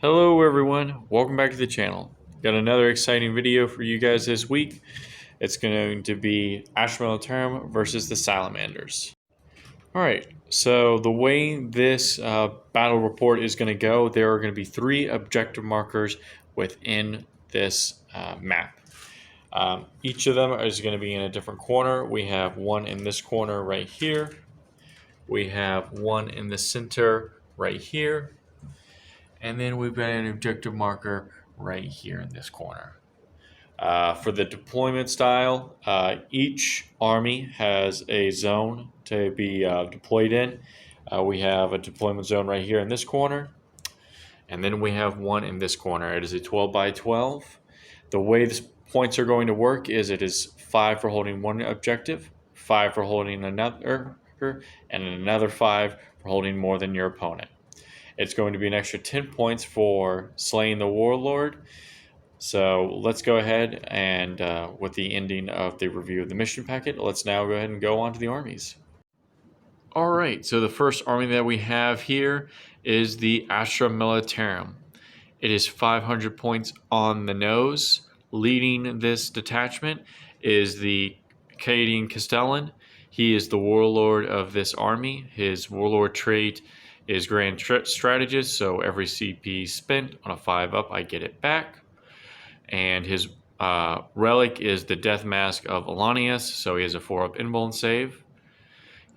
Hello everyone, welcome back to the channel. Got another exciting video for you guys this week. It's going to be Astra Militarum versus the Salamanders. Alright, so the way this battle report is going to go, there are going to be 3 objective markers within this map. Each of them is going to be in a different corner. We have one in this corner right here. We have one in the center right here. And then we've got an objective marker right here in this corner. For the deployment style, each army has a zone to be deployed in. We have a deployment zone right here in this corner. And then we have one in this corner. It is a 12 by 12. The way the points are going to work is it is 5 for holding one objective, 5 for holding another, and another 5 for holding more than your opponent. It's going to be an extra 10 points for slaying the warlord. So let's go ahead and with the ending of the review of the mission packet, let's now go ahead and go on to the armies. All right, so the first army that we have here is the Astra Militarum. It is 500 points on the nose. Leading this detachment is the Acadian Castellan. He is the warlord of this army. His warlord trait is Grand Strategist, so every CP spent on a 5-up, I get it back. And his relic is the Death Mask of Alanius, so he has a 4-up invuln save.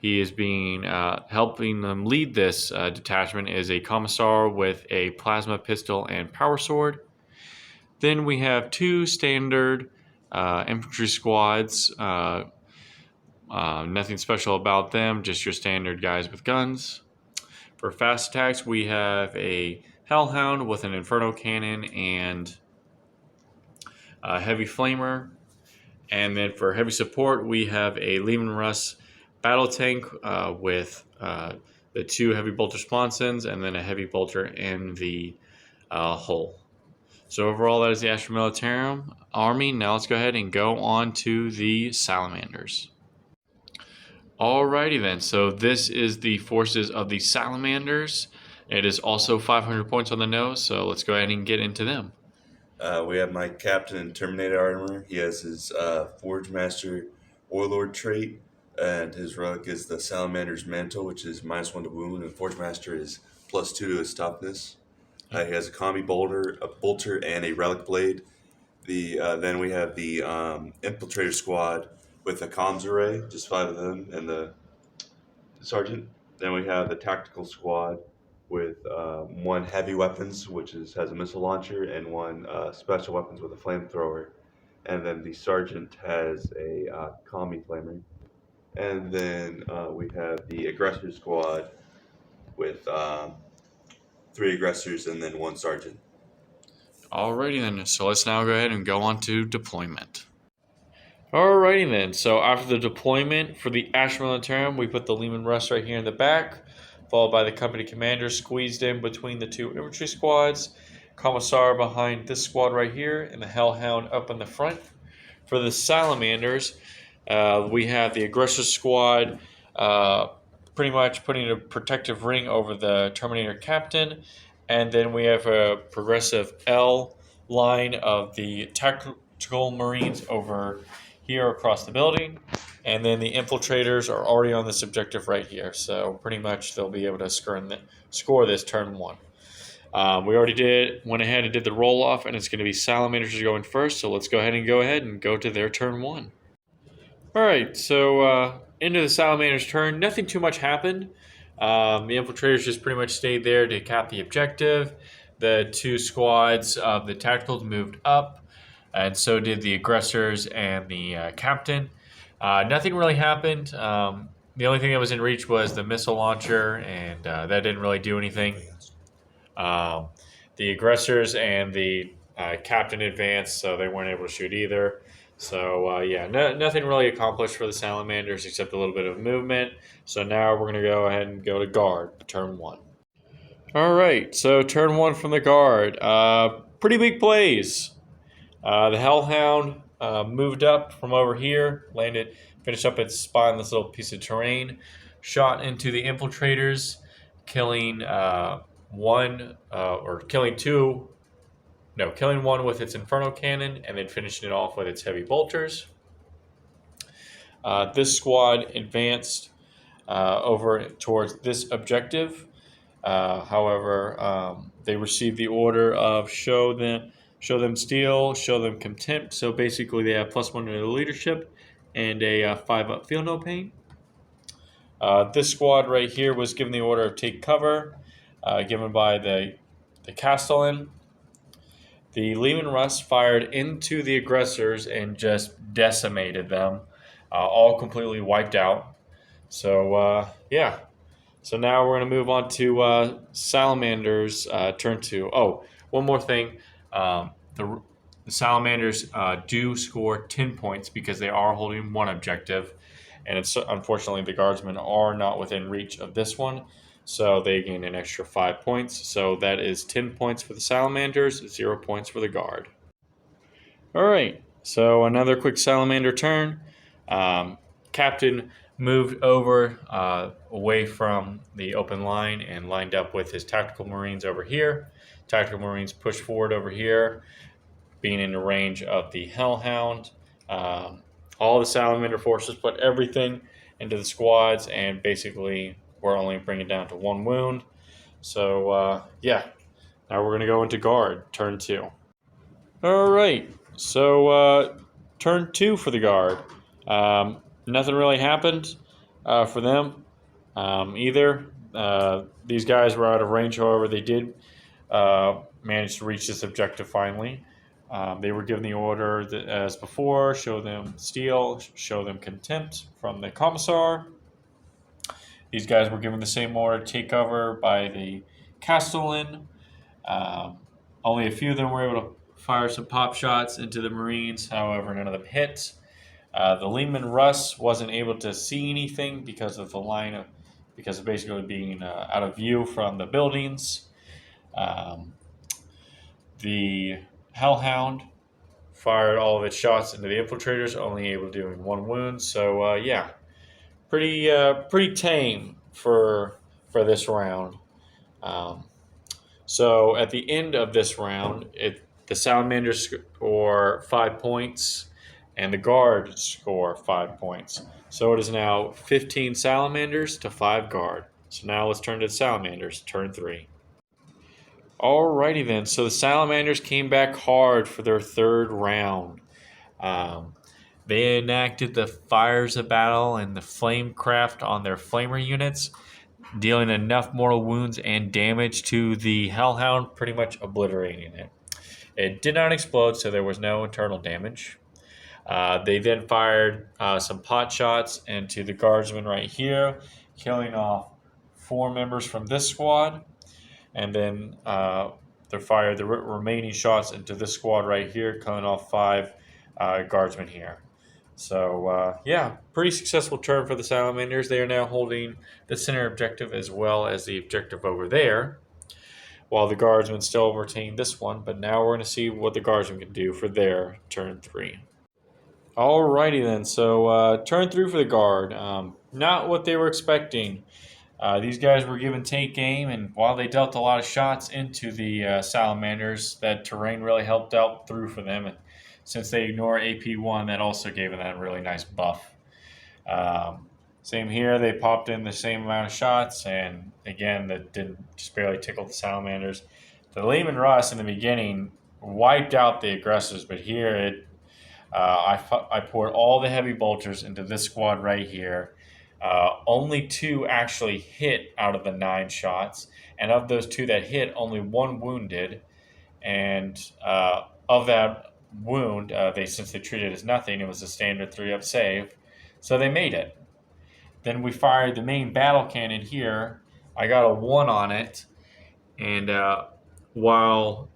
He is being helping them lead this detachment is a Commissar with a plasma pistol and power sword. Then we have 2 standard infantry squads. Nothing special about them, just your standard guys with guns. For fast attacks, we have a Hellhound with an Inferno Cannon and a Heavy Flamer. And then for heavy support, we have a Lehman Russ Battle Tank with the 2 Heavy Bolter Sponsons and then a Heavy Bolter in the hull. So overall, that is the Astra Militarum army. Now let's go ahead and go on to the Salamanders. Alrighty then, so this is the forces of the Salamanders. It is also 500 points on the nose, so let's go ahead and get into them. We have my captain in Terminator armor. He has his Forge Master Warlord trait, and his relic is the Salamander's Mantle, which is -1 to wound, and Forge Master is +2 to his toughness. He has a Combi Bolter, a Bolter, and a Relic Blade. Then we have the Infiltrator Squad with a comms array, just 5 of them, and the sergeant. Then we have the Tactical Squad with 1 heavy weapons, which has a missile launcher, and 1 special weapons with a flamethrower. And then the sergeant has a combi flamer. And then we have the Aggressor Squad with 3 aggressors and then 1 sergeant. Alrighty then, so let's now go ahead and go on to deployment. Alrighty then, so after the deployment for the Astra Militarum, we put the Lehman Russ right here in the back, followed by the company commander squeezed in between the 2 infantry squads, Commissar behind this squad right here, and the Hellhound up in the front. For the Salamanders, we have the Aggressor Squad pretty much putting a protective ring over the Terminator Captain, and then we have a progressive L line of the Tactical Marines over here across the building, and then the infiltrators are already on this objective right here, so pretty much they'll be able to score this turn 1. We already went ahead and did the roll off, and it's going to be Salamanders going first, so let's go ahead and go to their turn 1. Alright, so into the Salamanders turn, nothing too much happened. The infiltrators just pretty much stayed there to cap the objective. The 2 squads of the tacticals moved up, and so did the aggressors and the captain. Nothing really happened. The only thing that was in reach was the missile launcher, and that didn't really do anything. The aggressors and the captain advanced, so they weren't able to shoot either. So yeah, nothing really accomplished for the Salamanders except a little bit of movement. So now we're going to go ahead and go to guard, turn 1. All right, so turn 1 from the guard. Pretty big plays. The Hellhound moved up from over here, finished up its spot in this little piece of terrain, shot into the infiltrators, killing killing one with its Inferno Cannon, and then finishing it off with its Heavy Bolters. This squad advanced over towards this objective. However, they received the order of show them steel, show them contempt. So basically, they have +1 to leadership and a 5-up feel no pain. This squad right here was given the order of take cover, given by the Castellan. The Lehman Russ fired into the aggressors and just decimated them, all completely wiped out. So yeah. So now we're going to move on to Salamanders turn 2. Oh, one more thing. The Salamanders do score 10 points because they are holding one objective. And it's unfortunately the Guardsmen are not within reach of this one. So they gain an extra 5 points. So that is 10 points for the Salamanders, 0 points for the Guard. All right. So another quick Salamander turn. Captain moved over away from the open line and lined up with his Tactical Marines over here. Tactical Marines pushed forward over here, being in the range of the Hellhound. All the Salamander forces put everything into the squads, and basically we're only bringing it down to 1 wound. So yeah, now we're going to go into Guard, turn 2. All right, so turn 2 for the Guard. Nothing really happened for them either. These guys were out of range, however, they did manage to reach this objective finally. They were given the order that, as before, show them steel, show them contempt from the Commissar. These guys were given the same order, take cover by the Castellan. Only a few of them were able to fire some pop shots into the Marines, however, none of them hit. The Lehman Russ wasn't able to see anything because of basically being out of view from the buildings. The Hellhound fired all of its shots into the infiltrators, only able to do 1 wound. So yeah, pretty tame for this round. So at the end of this round, the Salamanders score 5 points, and the Guard score 5 points. So it is now 15 Salamanders to 5 Guard. So now let's turn to the Salamanders, turn 3. Alrighty then, so the Salamanders came back hard for their 3rd round. They enacted the Fires of Battle and the Flamecraft on their Flamer units, dealing enough mortal wounds and damage to the Hellhound, pretty much obliterating it. It did not explode, so there was no internal damage. They then fired some pot shots into the Guardsmen right here, killing off 4 members from this squad. And then they fired the remaining shots into this squad right here, killing off 5 Guardsmen here. So, yeah, pretty successful turn for the Salamanders. They are now holding the center objective as well as the objective over there, while the Guardsmen still retain this one. But now we're going to see what the Guardsmen can do for their turn 3. Alrighty then, so turn 3 for the Guard. Not what they were expecting. These guys were given take aim, and while they dealt a lot of shots into the Salamanders, that terrain really helped out through for them. And since they ignore AP1, that also gave them that really nice buff. Same here, they popped in the same amount of shots, and again, that didn't just barely tickle the Salamanders. The Lehman Russ in the beginning wiped out the aggressors, but here I poured all the heavy bolters into this squad right here. Only 2 actually hit out of the 9 shots, and of those 2 that hit, only 1 wounded. And of that wound, since they treated it as nothing, it was a standard 3-up save, so they made it. Then we fired the main battle cannon here. I got a 1 on it, and while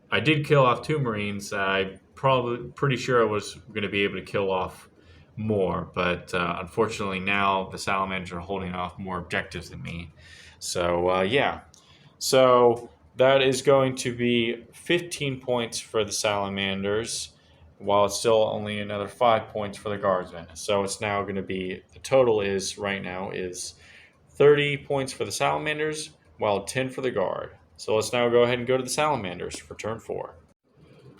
I did kill off 2 Marines, I'm pretty sure I was going to be able to kill off more, but unfortunately now the Salamanders are holding off more objectives than me. So yeah, so that is going to be 15 points for the Salamanders, while it's still only another 5 points for the Guardsmen. So it's now going to be, the total is right now is 30 points for the Salamanders, while 10 for the Guard. So let's now go ahead and go to the Salamanders for turn 4.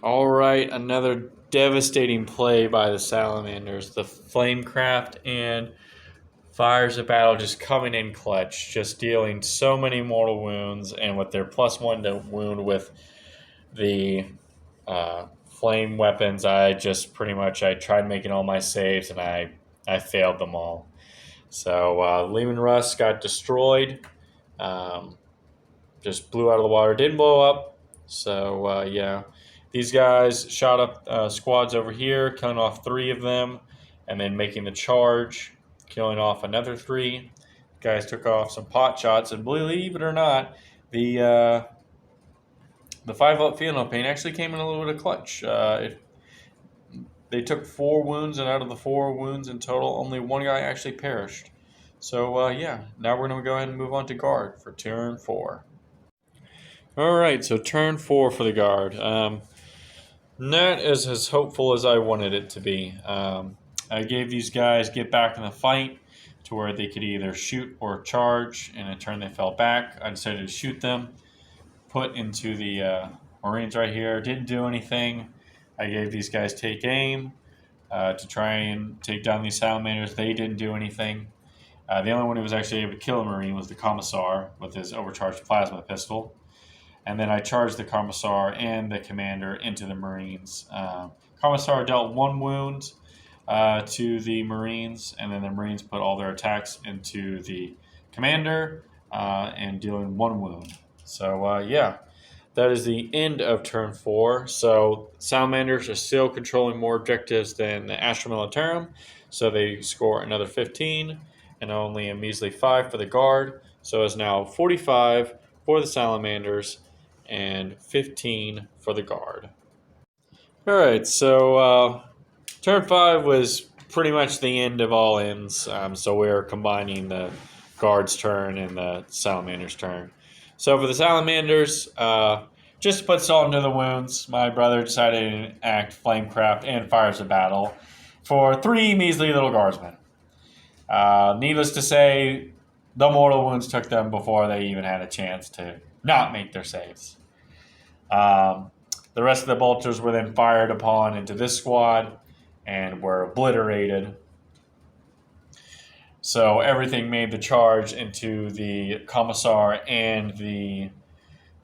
All right, another devastating play by the Salamanders. The Flamecraft and Fires of Battle just coming in clutch, just dealing so many mortal wounds, and with their +1 to wound with the flame weapons, I just pretty much I tried making all my saves and I failed them all. So Lehman Russ got destroyed, just blew out of the water, didn't blow up. So yeah, these guys shot up squads over here, killing off 3 of them, and then making the charge, killing off another 3. Guys took off some pot shots, and believe it or not, the 5-up Feel No Pain actually came in a little bit of clutch. They took 4 wounds, and out of the 4 wounds in total, only 1 guy actually perished. So yeah, now we're going to go ahead and move on to guard for turn 4. All right, so turn 4 for the guard. Not as hopeful as I wanted it to be. I gave these guys get back in the fight to where they could either shoot or charge, and in turn they fell back. I decided to shoot them, put into the Marines right here. Didn't do anything. I gave these guys take aim to try and take down these Salamanders. They didn't do anything. The only one who was actually able to kill a Marine was the Commissar with his overcharged plasma pistol. And then I charged the Commissar and the Commander into the Marines. Commissar dealt 1 wound to the Marines, and then the Marines put all their attacks into the Commander and dealing 1 wound. So yeah, that is the end of turn 4. So Salamanders are still controlling more objectives than the Astra Militarum, so they score another 15 and only a measly 5 for the guard. So it's now 45 for the Salamanders and 15 for the guard. All right, so turn 5 was pretty much the end of all ends. So we're combining the guard's turn and the Salamander's turn. So for the Salamanders, just to put salt into the wounds, my brother decided to enact Flamecraft and Fires of Battle for 3 measly little guardsmen. Needless to say, the mortal wounds took them before they even had a chance to not make their saves. The rest of the bolters were then fired upon into this squad and were obliterated. So everything made the charge into the Commissar and the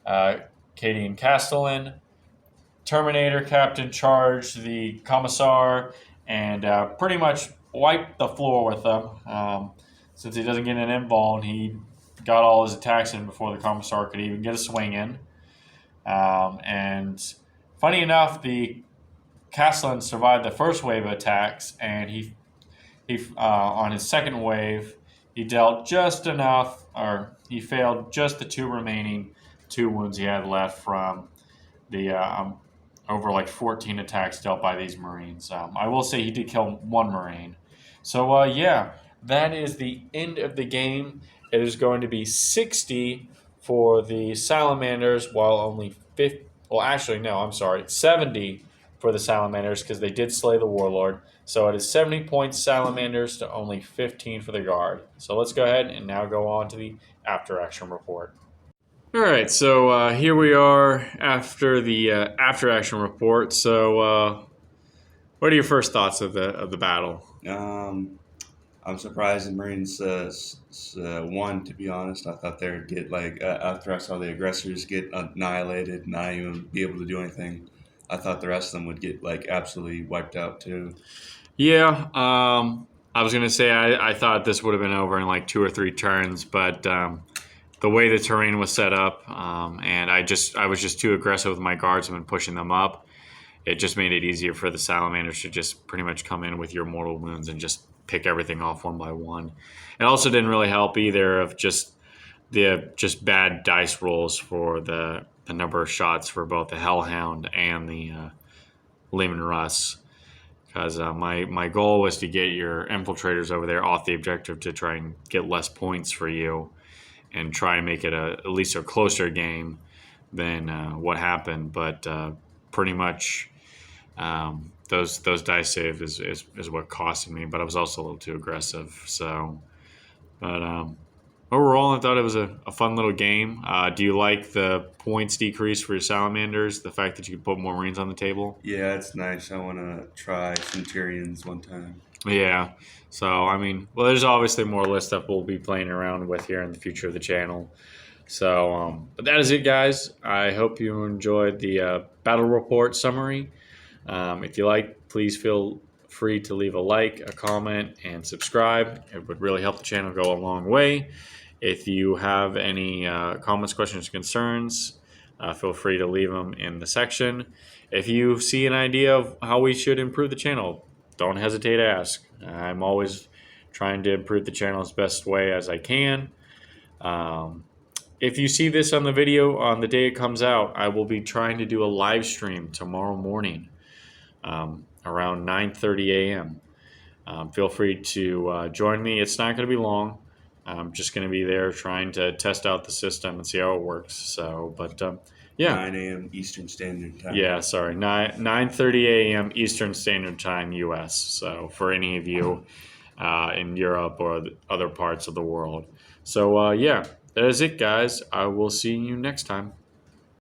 Cadian Castellan. Terminator Captain charged the Commissar and pretty much wiped the floor with them. Since he doesn't get an invuln, he got all his attacks in before the Commissar could even get a swing in. And funny enough, the Castellan survived the first wave of attacks, and he on his second wave, he dealt just enough, or he failed just the 2 remaining 2 wounds he had left from the over like 14 attacks dealt by these Marines. I will say he did kill 1 Marine. So yeah, that is the end of the game. It is going to be 60 for the Salamanders, while only 50. Well, actually, no, I'm sorry, 70 for the Salamanders because they did slay the Warlord. So it is 70 points Salamanders to only 15 for the Guard. So let's go ahead and now go on to the after action report. All right, so here we are after the after action report. So, what are your first thoughts of the battle? I'm surprised the Marines won. To be honest, I thought they'd get after I saw the aggressors get annihilated, not even be able to do anything. I thought the rest of them would get absolutely wiped out too. Yeah, I was gonna say I thought this would have been over in like 2 or 3 turns, but the way the terrain was set up, and I was just too aggressive with my guardsmen pushing them up. It just made it easier for the Salamanders to just pretty much come in with your mortal wounds and just pick everything off one by one. It also didn't really help either of just bad dice rolls for the number of shots for both the Hellhound and the Lehman Russ. Because my goal was to get your infiltrators over there off the objective to try and get less points for you and try and make it at least a closer game than what happened. But pretty much those dice save is what costed me. But I was also a little too aggressive. So, but overall, I thought it was a fun little game. Do you like the points decrease for your Salamanders? The fact that you can put more Marines on the table? Yeah, it's nice. I want to try Centurions one time. Yeah. So, I mean, well, there's obviously more lists that we'll be playing around with here in the future of the channel. So, but that is it, guys. I hope you enjoyed the battle report summary. If you like, please feel free to leave a like, a comment, and subscribe. It would really help the channel go a long way. If you have any comments, questions, concerns, feel free to leave them in the section. If you see an idea of how we should improve the channel, don't hesitate to ask. I'm always trying to improve the channel as best way as I can. If you see this on the video on the day it comes out, I will be trying to do a live stream tomorrow morning around 9:30 a.m. Feel free to join me. It's not going to be long. I'm just going to be there trying to test out the system and see how it works. So, but yeah, 9 a.m. Eastern Standard Time. yeah. Sorry, 9:30 a.m. Eastern Standard Time, U.S. So for any of you in Europe or other parts of the world. So yeah, that is it, guys. I will see you next time.